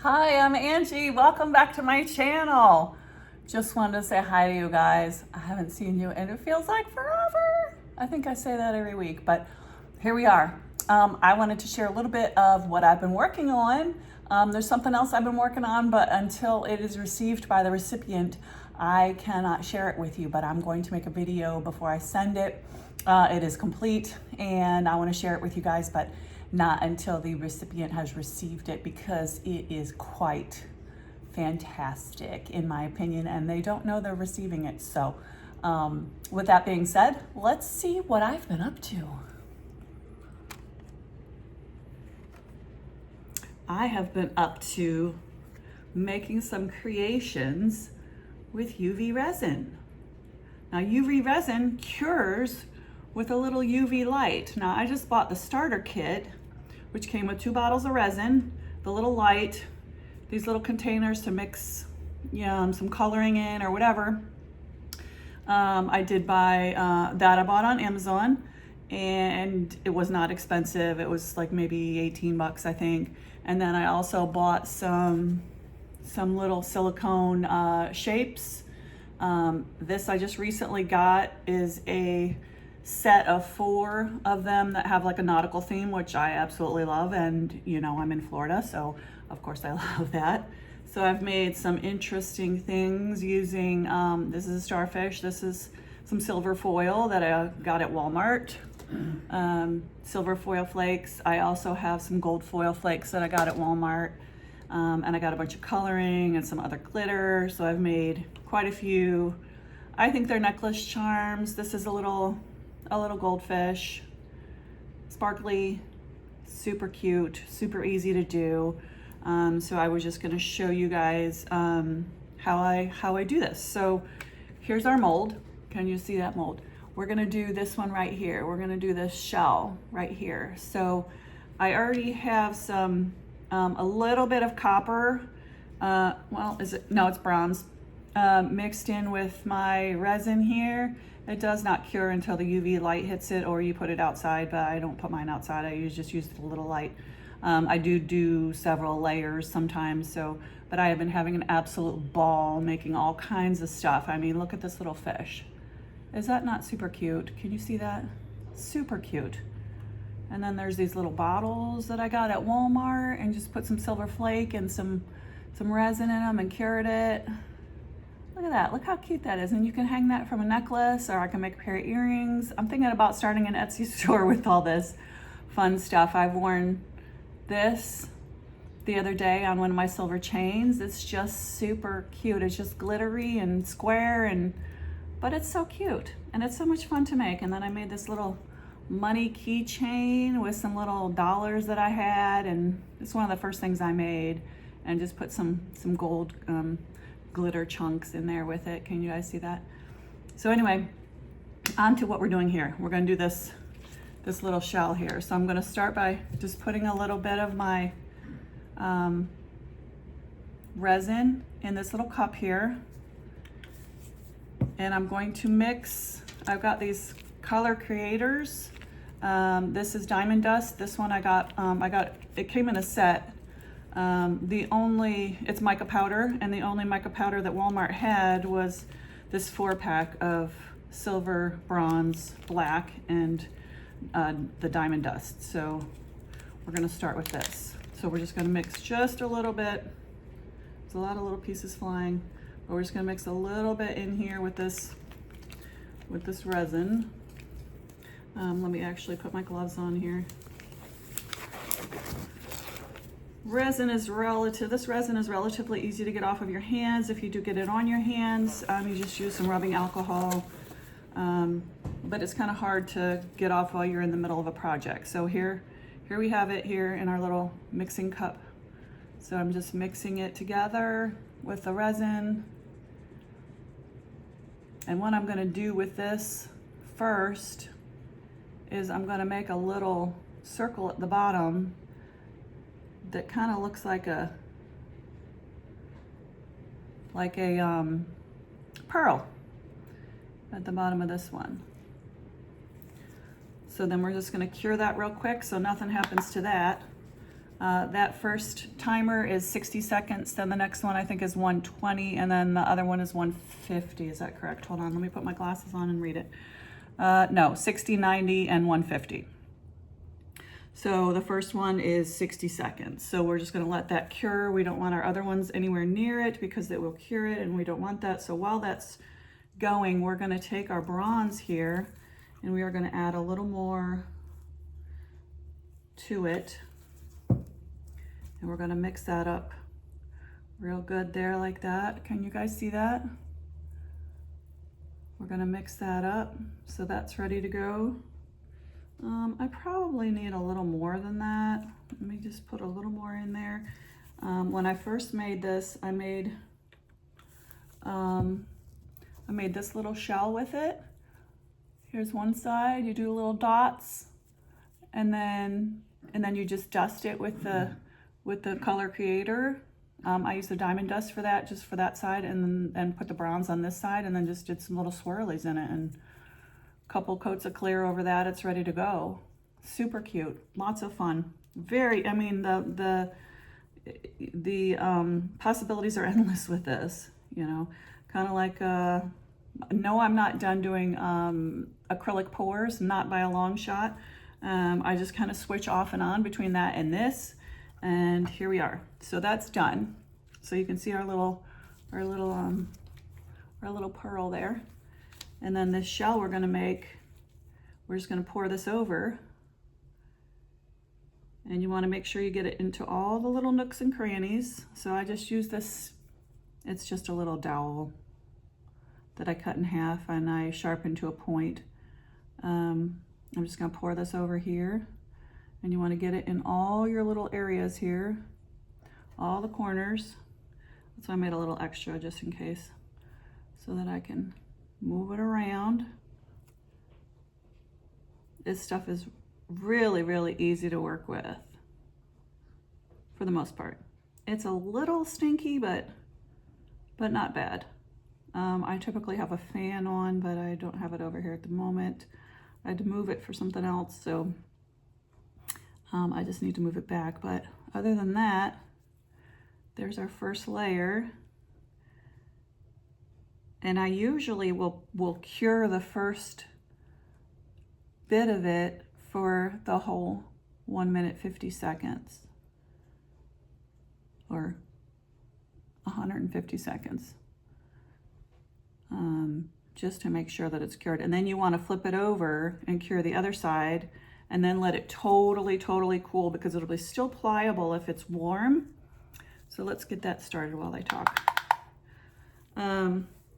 Hi, I'm Angie. Welcome back to my channel. Just wanted to say hi to you guys. I haven't seen you and it feels like forever. I think I say that every week, but here we are. I wanted to share a little bit of what I've been working on. There's something else I've been working on, but until it is received by the recipient, I cannot share it with you, but I'm going to make a video before I send it. It is complete and I want to share it with you guys, but not until the recipient has received it because it is quite fantastic in my opinion and they don't know they're receiving it. So with that being said, let's see what I've been up to. I have been up to making some creations with UV resin. Now UV resin cures with a little UV light. Now I just bought the starter kit, which came with 2 bottles of resin, the little light, these little containers to mix some coloring in or whatever. I did buy that I bought on Amazon and it was not expensive. It was like maybe 18 bucks, I think. And then I also bought some little silicone shapes. This I just recently got is a set of 4 of them that have like a nautical theme, which I absolutely love. And you know, I'm in Florida, so of course I love that. So I've made some interesting things using, this is a starfish. This is some silver foil that I got at Walmart. Silver foil flakes. I also have some gold foil flakes that I got at Walmart. And I got a bunch of coloring and some other glitter. So I've made quite a few. I think they're necklace charms. This is a little goldfish, sparkly, super cute, super easy to do. So I was just gonna show you guys how I do this. So here's our mold. Can you see that mold? We're gonna do this one right here. We're gonna do this shell right here. So I already have some, a little bit of copper, well, no, it's bronze, mixed in with my resin here. It does not cure until the UV light hits it or you put it outside, but I don't put mine outside. I just use the little light. I do several layers sometimes, but I have been having an absolute ball making all kinds of stuff. I mean, look at this little fish. Is that not super cute? Can you see that? Super cute. And then there's these little bottles that I got at Walmart and just put some silver flake and some resin in them and cured it. Look at that, look how cute that is. And you can hang that from a necklace or I can make a pair of earrings. I'm thinking about starting an Etsy store with all this fun stuff. I've worn this the other day on one of my silver chains. It's just super cute. It's just glittery and square, but it's so cute and it's so much fun to make. And then I made this little money keychain with some little dollars that I had, and it's one of the first things I made, and just put some gold glitter chunks in there with it. Can you guys see that? So anyway, on to what we're doing here. We're gonna do this little shell here. So I'm gonna start by just putting a little bit of my resin in this little cup here. And I'm going to mix, I've got these color creators. This is Diamond Dust. This one I got, it came in a set. It's mica powder, and the only mica powder that Walmart had was this 4-pack of silver, bronze, black, and the Diamond Dust. So we're gonna start with this. So we're just gonna mix just a little bit. There's a lot of little pieces flying, but we're just gonna mix a little bit in here with this resin. Let me actually put my gloves on here. This resin is relatively easy to get off of your hands. If you do get it on your hands, you just use some rubbing alcohol. But it's kind of hard to get off while you're in the middle of a project. So here we have it here in our little mixing cup. So I'm just mixing it together with the resin. And what I'm gonna do with this first is I'm gonna make a little circle at the bottom that kind of looks like a pearl at the bottom of this one. So then we're just gonna cure that real quick so nothing happens to that. That first timer is 60 seconds, then the next one I think is 120, and then the other one is 150. Is that correct? Hold on, let me put my glasses on and read it. No, 60, 90, and 150. So the first one is 60 seconds. So we're just gonna let that cure. We don't want our other ones anywhere near it because it will cure it, and we don't want that. So while that's going, we're gonna take our bronze here and we are gonna add a little more to it. And we're gonna mix that up real good there like that. Can you guys see that? We're gonna mix that up so that's ready to go. I probably need a little more than that. Let me just put a little more in there. When I first made this, I made this little shell with it. Here's one side, you do little dots, and then you just dust it with the color creator. I used the diamond dust for that, just for that side, and then put the bronze on this side, and then just did some little swirlies in it, and a couple coats of clear over that. It's ready to go. Super cute, lots of fun. Very, I mean, the possibilities are endless with this, you know, kind of like, no, I'm not done doing acrylic pours, not by a long shot. I just kind of switch off and on between that and this, and here we are. So that's done. So you can see our little pearl there. And then this shell we're gonna make, we're just gonna pour this over. And you wanna make sure you get it into all the little nooks and crannies. So I just use this, it's just a little dowel that I cut in half and I sharpened to a point. I'm just gonna pour this over here, and you wanna get it in all your little areas here, all the corners. That's why I made a little extra just in case, so that I can move it around. This stuff is really, really easy to work with for the most part. It's a little stinky, but not bad. I typically have a fan on, but I don't have it over here at the moment. I had to move it for something else, so I just need to move it back. But other than that, there's our first layer. And I usually will cure the first bit of it for the whole 1 minute 50 seconds or 150 seconds, just to make sure that it's cured. And then you want to flip it over and cure the other side, and then let it totally cool, because it'll be still pliable if it's warm. So let's get that started while I talk.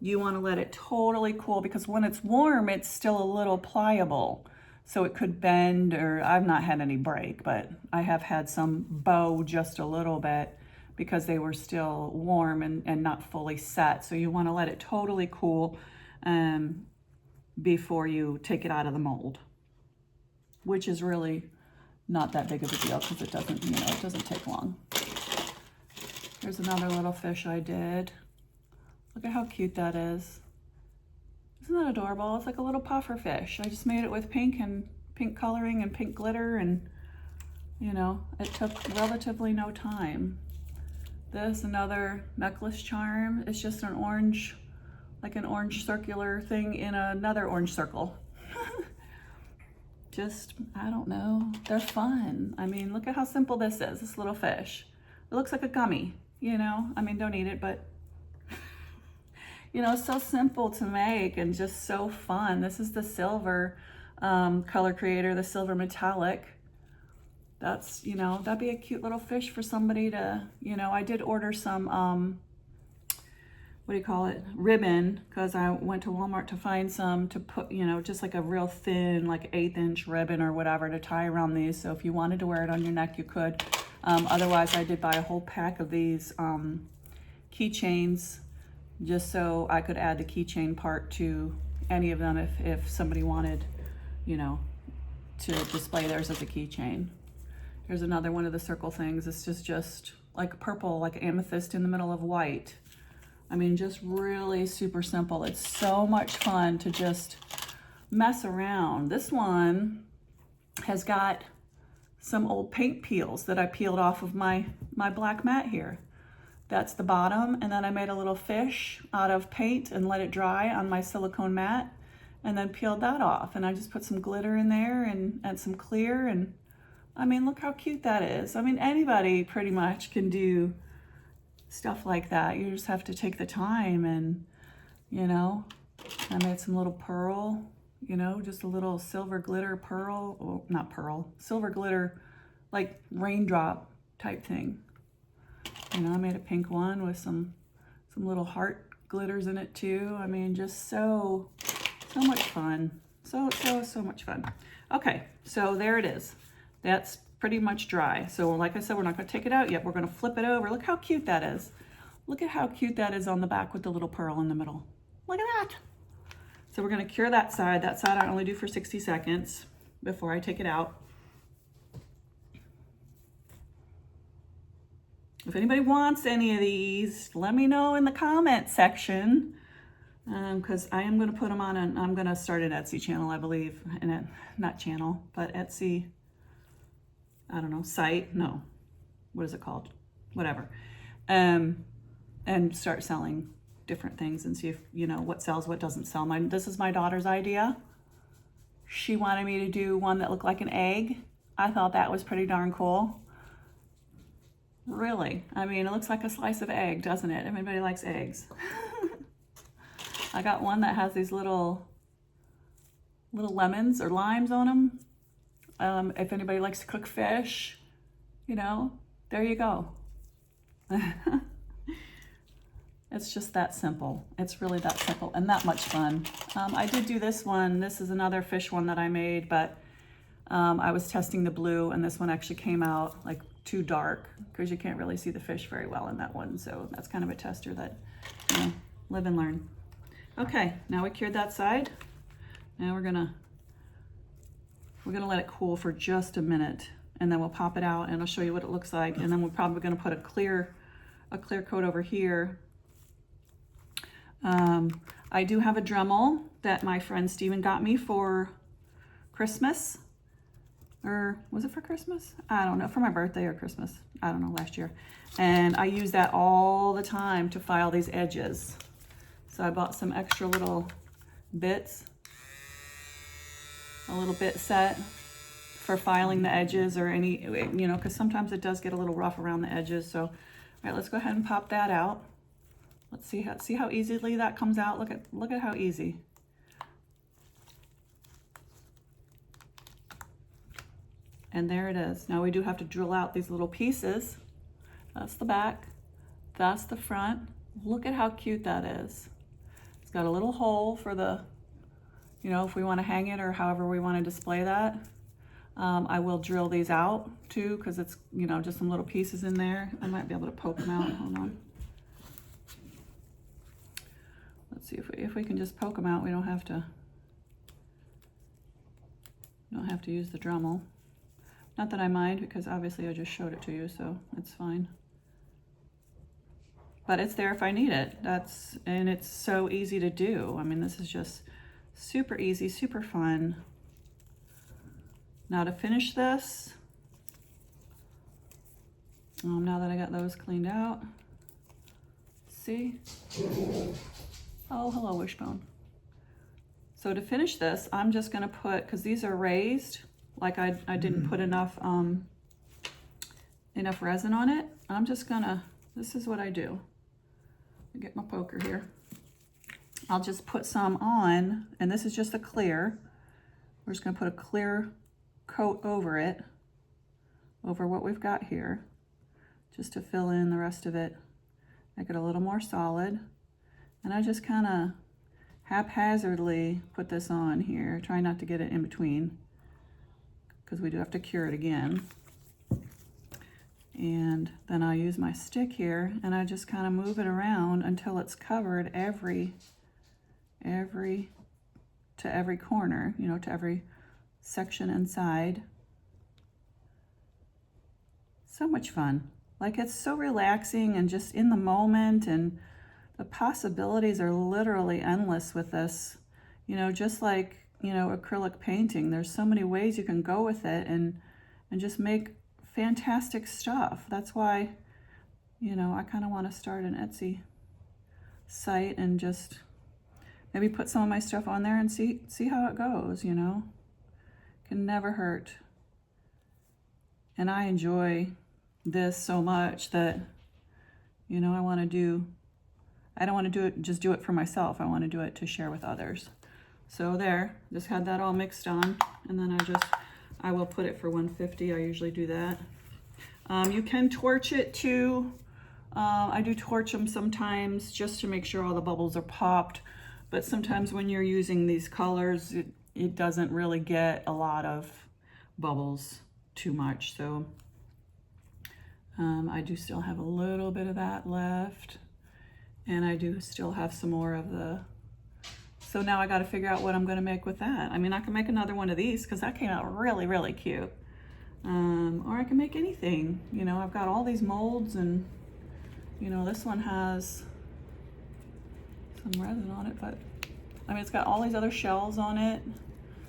You want to let it totally cool, because when it's warm, it's still a little pliable. So it could bend, or I've not had any break, but I have had some bow just a little bit because they were still warm and not fully set. So you want to let it totally cool before you take it out of the mold, which is really not that big of a deal because it doesn't, you know, it doesn't take long. Here's another little fish I did. Look at how cute that is. Isn't that adorable? It's like a little puffer fish. I just made it with pink coloring and pink glitter, and you know, it took relatively no time. This, another necklace charm. It's just an orange, like an orange circular thing in another orange circle. Just, I don't know, they're fun. I mean, look at how simple this is, this little fish. It looks like a gummy, you know? I mean, don't eat it, but you know, it's so simple to make and just so fun. This is the silver color creator, the silver metallic. That's, you know, that'd be a cute little fish for somebody to, you know, I did order some, what do you call it, ribbon, because I went to Walmart to find some to put, you know, just like a real thin, like 1/8 inch ribbon or whatever to tie around these. So if you wanted to wear it on your neck, you could. Otherwise, I did buy a whole pack of these keychains, just so I could add the keychain part to any of them if somebody wanted, you know, to display theirs as a keychain. Here's another one of the circle things. This is just like purple, like amethyst in the middle of white. I mean, just really super simple. It's so much fun to just mess around. This one has got some old paint peels that I peeled off of my black mat here. That's the bottom, and then I made a little fish out of paint and let it dry on my silicone mat, and then peeled that off. And I just put some glitter in there and some clear, and I mean, look how cute that is. I mean, anybody pretty much can do stuff like that. You just have to take the time, and, you know, I made some little pearl, you know, just a little silver glitter pearl, well, not pearl, silver glitter, like raindrop type thing. You know, I made a pink one with some little heart glitters in it too. I mean, just so much fun. So much fun. Okay, so there it is. That's pretty much dry. So like I said, we're not gonna take it out yet. We're gonna flip it over. Look how cute that is. Look at how cute that is on the back with the little pearl in the middle. Look at that. So we're gonna cure that side. That side I only do for 60 seconds before I take it out. If anybody wants any of these, let me know in the comment section, because I am going to put them on, and I'm going to start an Etsy channel, I believe, not channel, but Etsy, I don't know, site, no, what is it called? Whatever. And start selling different things and see if, you know, what sells, what doesn't sell. This is my daughter's idea. She wanted me to do one that looked like an egg. I thought that was pretty darn cool. Really, I mean, it looks like a slice of egg, doesn't it? Everybody likes eggs. I got one that has these little lemons or limes on them. If anybody likes to cook fish, you know, there you go. It's just that simple. It's really that simple and that much fun. I did do this one. This is another fish one that I made, but I was testing the blue, and this one actually came out like too dark because you can't really see the fish very well in that one. So that's kind of a tester that, you know, live and learn. Okay, now we cured that side. Now we're gonna let it cool for just a minute, and then we'll pop it out and I'll show you what it looks like. And then we're probably gonna put a clear coat over here. I do have a Dremel that my friend Steven got me for Christmas. Or was it for Christmas? I don't know, for my birthday or Christmas. I don't know, last year. And I use that all the time to file these edges. So I bought some extra little bits, a little bit set for filing the edges or any, you know, because sometimes it does get a little rough around the edges. So, all right, let's go ahead and pop that out. Let's see how easily that comes out. Look at how easy. And there it is. Now we do have to drill out these little pieces. That's the back, that's the front. Look at how cute that is. It's got a little hole for the, you know, if we want to hang it or however we want to display that. I will drill these out too, because it's, you know, just some little pieces in there. I might be able to poke them out. Hold on. Let's see if we can just poke them out. We don't have to use the Dremel. Not that I mind, because obviously I just showed it to you, so it's fine. But it's there if I need it. And it's so easy to do. I mean, this is just super easy, super fun. Now to finish this, now that I got those cleaned out, see? Oh, hello, Wishbone. So to finish this, I'm just gonna put, because these are raised, like I didn't put enough resin on it. I'm just gonna, this is what I do. I get my poker here. I'll just put some on, and this is just a clear. We're just gonna put a clear coat over it, over what we've got here, just to fill in the rest of it, make it a little more solid. And I just kind of haphazardly put this on here, try not to get it in between, because we do have to cure it again. And then I'll use my stick here, and I just kind of move it around until it's covered every corner, you know, to every section inside. So much fun. Like, it's so relaxing and just in the moment, and the possibilities are literally endless with this. You know, just like, you know, acrylic painting, there's so many ways you can go with it, and and just make fantastic stuff. That's why, you know, I kind of want to start an Etsy site and just maybe put some of my stuff on there and see how it goes, you know. Can never hurt. And I enjoy this so much that, you know, I don't want to do it, just do it for myself. I want to do it to share with others. So there, just had that all mixed on, and then I will put it for 150. I usually do that. You can torch it too. I do torch them sometimes just to make sure all the bubbles are popped. But sometimes when you're using these colors, it doesn't really get a lot of bubbles too much. So I do still have a little bit of that left. And I do still have some more of the, so now I got to figure out what I'm going to make with that. I mean, I can make another one of these because that came out really, really cute. Or I can make anything. You know, I've got all these molds, and, you know, this one has some resin on it, but I mean, it's got all these other shells on it.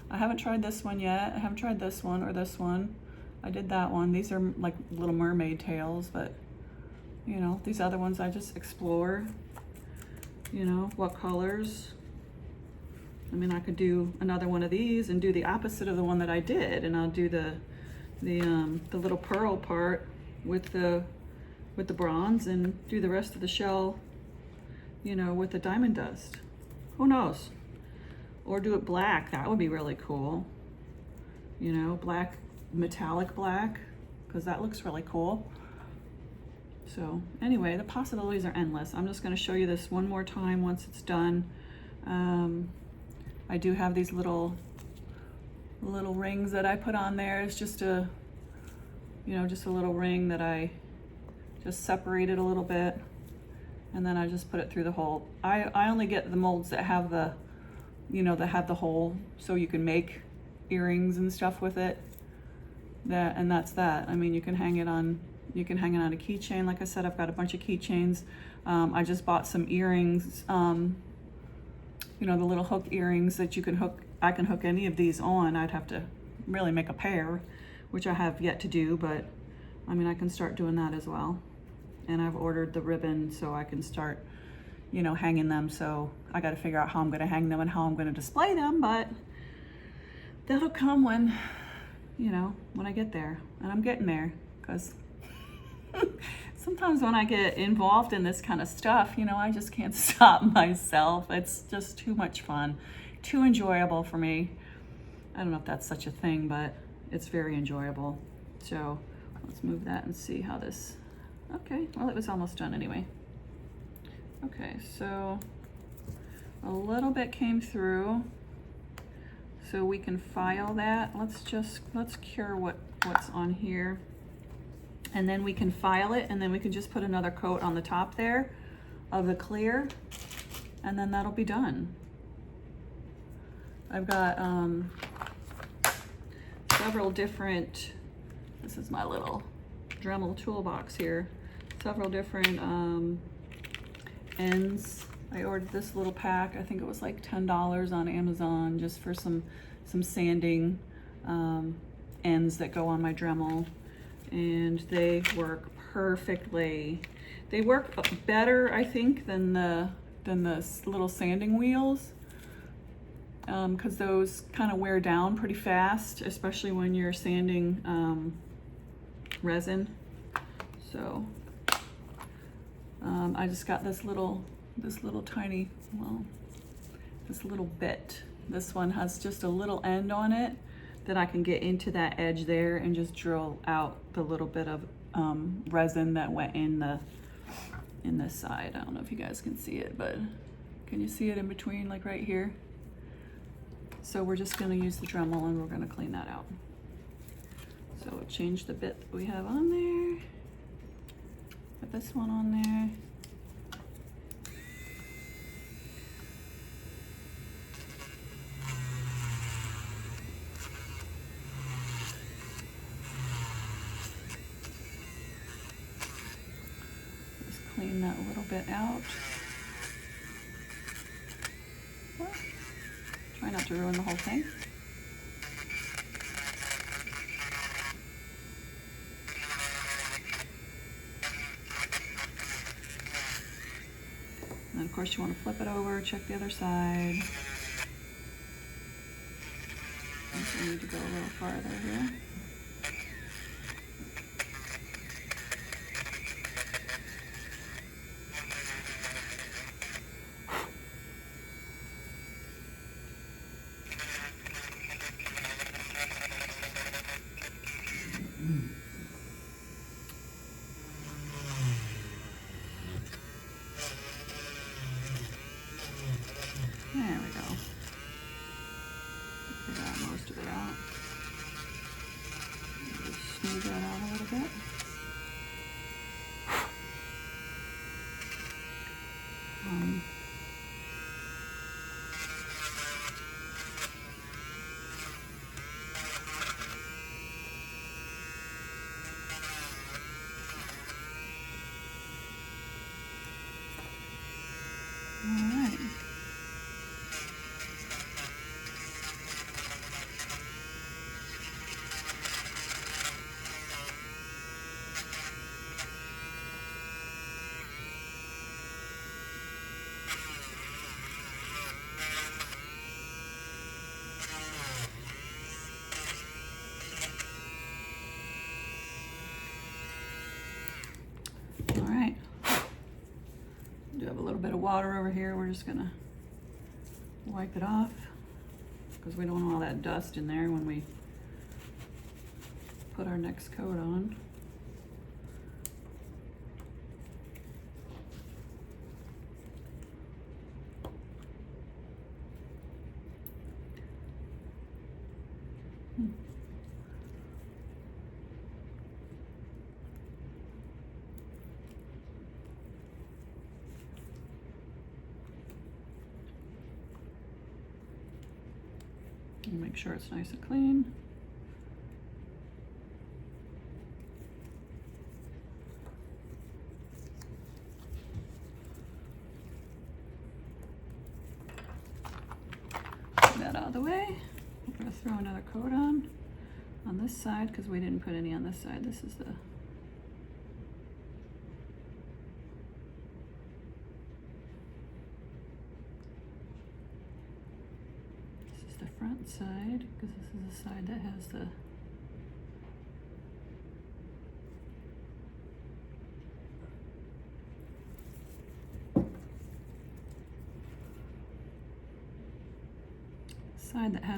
I haven't tried this one yet. I haven't tried this one or this one. I did that one. These are like little mermaid tails, but, you know, these other ones I just explore. You know, what colors. I mean, I could do another one of these and do the opposite of the one that I did, and I'll do the little pearl part with the bronze, and do the rest of the shell, you know, with the diamond dust. Who knows? Or do it black. That would be really cool. You know, black, metallic black, because that looks really cool. So anyway, the possibilities are endless. I'm just going to show you this one more time once it's done. I do have these little rings that I put on there. It's just a, you know, just a little ring that I just separated a little bit, and then I just put it through the hole. I only get the molds that have the, you know, that have the hole, so you can make earrings and stuff with it. And that's that. I mean, you can hang it on a keychain. Like I said, I've got a bunch of keychains. I just bought some earrings, you know, the little hook earrings that you can hook. I can hook any of these on. I'd have to really make a pair, which I have yet to do, but I mean, I can start doing that as well. And I've ordered the ribbon so I can start, you know, hanging them. So I got to figure out how I'm going to hang them and how I'm going to display them, but that'll come when, you know, when I get there. And I'm getting there, because sometimes when I get involved in this kind of stuff, you know, I just can't stop myself. It's just too much fun, too enjoyable for me. I don't know if that's such a thing, but it's very enjoyable. So let's move that and see how this, okay, well, it was almost done anyway. Okay, so a little bit came through, so we can file that. Let's cure what's on here. And then we can file it, and then we can just put another coat on the top there of the clear, and then that'll be done. I've got several different, this is my little Dremel toolbox here, several different ends. I ordered this little pack. I think it was like $10 on Amazon, just for some sanding ends that go on my Dremel. And they work perfectly. They work better, I think, than the little sanding wheels, because those kind of wear down pretty fast, especially when you're sanding resin. So I just got this little tiny, well, this little bit. This one has just a little end on it that I can get into that edge there and just drill out the little bit of resin that went in this side. I don't know if you guys can see it, but can you see it in between, like right here? So we're just going to use the Dremel and we're going to clean that out. So we'll change the bit that we have on there. Put this one on there. Clean that a little bit out. Well, try not to ruin the whole thing. And of course you want to flip it over, check the other side. And so we need to go a little farther here. There we go. We got most of it out. Just smooth that out a little bit. All right. All right. Do have a little bit of water over here. We're just gonna wipe it off because we don't want all that dust in there when we put our next coat on. And make sure it's nice and clean. Get that out of the way. We're going to throw another coat on this side because we didn't put any on this side. This is the front side, because this is the side that has the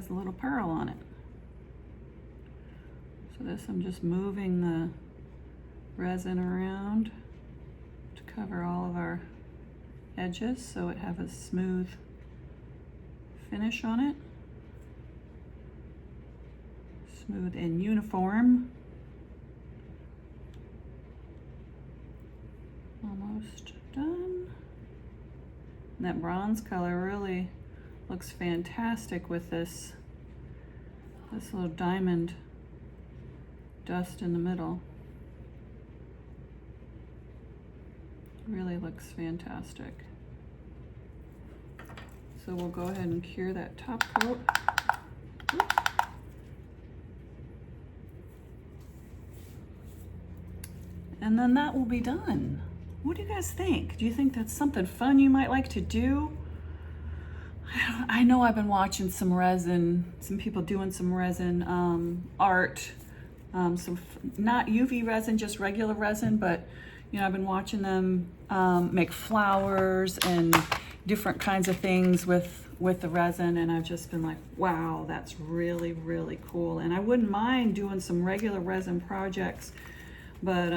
a little pearl on it. So this, I'm just moving the resin around to cover all of our edges so it have a smooth finish on it. Smooth and uniform. Almost done. And that bronze color really looks fantastic with this little diamond dust in the middle. Really looks fantastic. So we'll go ahead and cure that top coat. Oops. And then that will be done. What do you guys think? Do you think that's something fun you might like to do? I know I've been watching some people doing some resin art, not UV resin, just regular resin, but you know, I've been watching them make flowers and different kinds of things with the resin, and I've just been like, wow, that's really, really cool. And I wouldn't mind doing some regular resin projects, but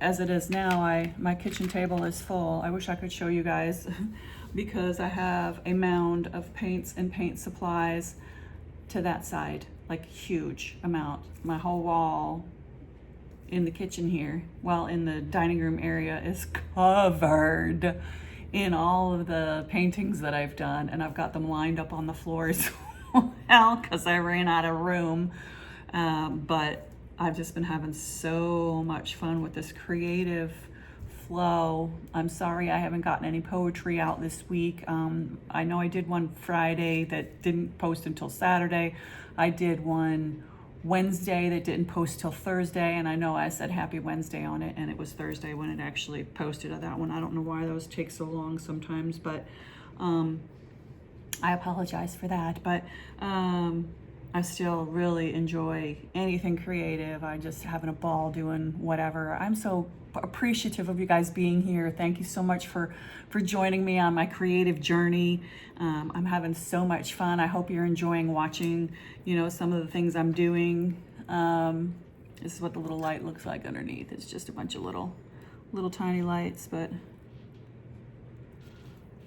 as it is now, my kitchen table is full. I wish I could show you guys because I have a mound of paints and paint supplies to that side, like huge amount. My whole wall in the kitchen here, well, in the dining room area, is covered in all of the paintings that I've done, and I've got them lined up on the floor as well because I ran out of room. But I've just been having so much fun with this creative flow. I'm sorry I haven't gotten any poetry out this week. I know I did one Friday that didn't post until Saturday. I did one Wednesday that didn't post till Thursday, and I know I said happy Wednesday on it and it was Thursday when it actually posted that one. I don't know why those take so long sometimes, but I apologize for that. But I still really enjoy anything creative. I just having a ball doing whatever. I'm so appreciative of you guys being here. Thank you so much for joining me on my creative journey. I'm having so much fun. I hope you're enjoying watching, you know, some of the things I'm doing. This is what the little light looks like underneath. It's just a bunch of little tiny lights, but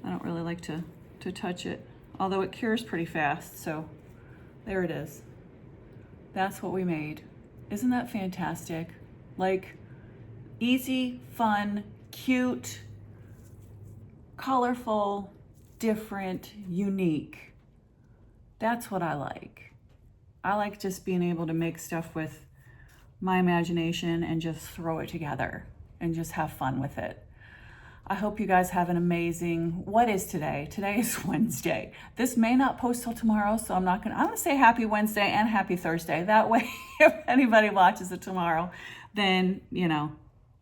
I don't really like to touch it, although it cures pretty fast. So there it is. That's what we made. Isn't that fantastic? Like, easy, fun, cute, colorful, different, unique. That's what I like. I like just being able to make stuff with my imagination and just throw it together and just have fun with it. I hope you guys have an amazing, what is today? Today is Wednesday. This may not post till tomorrow, so I'm gonna say happy Wednesday and happy Thursday. That way, if anybody watches it tomorrow, then, you know,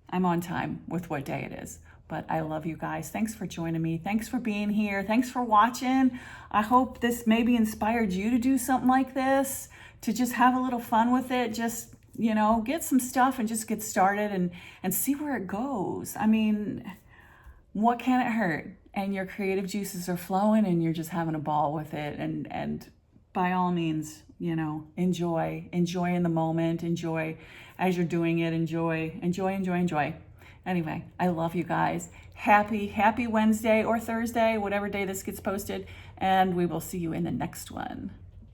I'm on time with what day it is. But I love you guys. Thanks for joining me. Thanks for being here. Thanks for watching. I hope this maybe inspired you to do something like this, to just have a little fun with it. Just, you know, get some stuff and just get started and see where it goes. I mean, what can it hurt? And your creative juices are flowing and you're just having a ball with it. And by all means, you know, enjoy in the moment, enjoy as you're doing it, enjoy. Anyway, I love you guys. Happy Wednesday or Thursday, whatever day this gets posted, and we will see you in the next one.